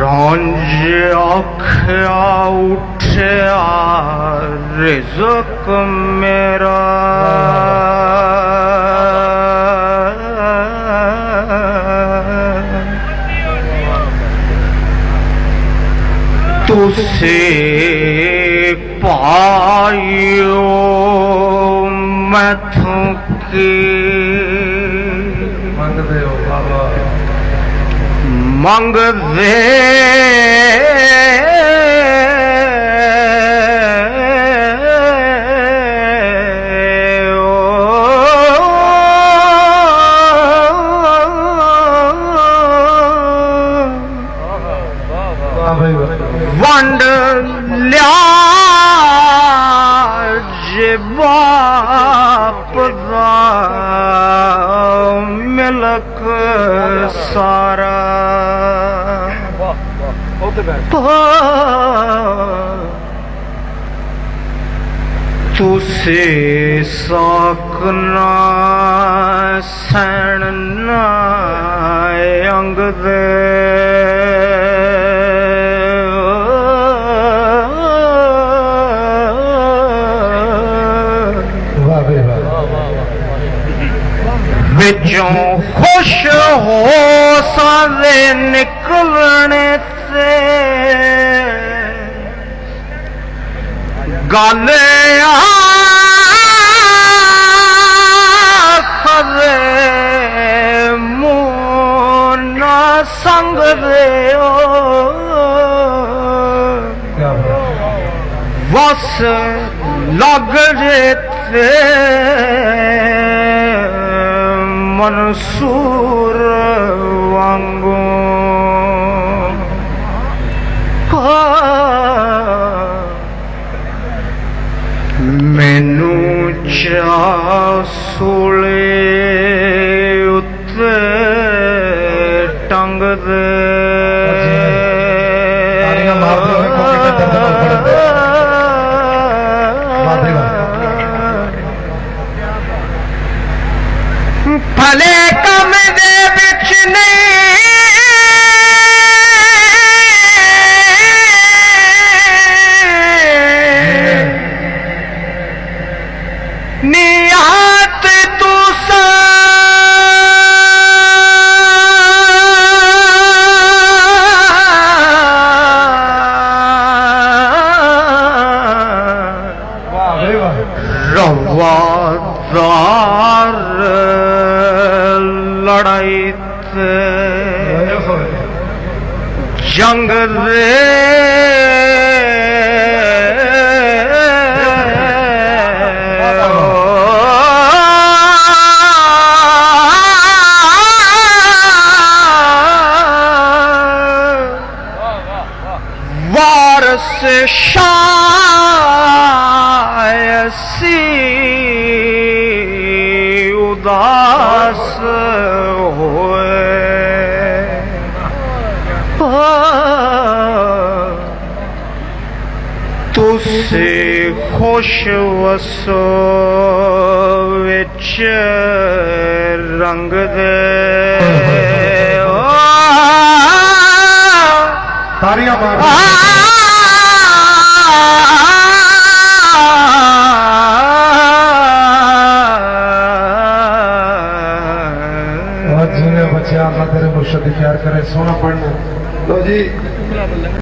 रंज आख्या उठया रिज़्क़ मेरा, तुसे पायो मैथों की मंगदे हो बाबा, मंगदे वंड लिया जे बाप दा मिलक सारा, तुसे साकना सैनना अंग दे, विचों खुश हो सारे निकलने से गाले आखरे मुँह ना संग दे बस लग जेते मंसूर वांगू मैनू चा सोले उत्ते टंग दे, भले कम दे विच नहीं नियत तू सा रवादार लड़ाई जंग दे वारस शायसी उदास होए, तुसे खुश वसो विच रंग दे, तारियां मार बच्चे आका तेरे मुर्शद प्यार करे, सोना पढ़ना लो जी।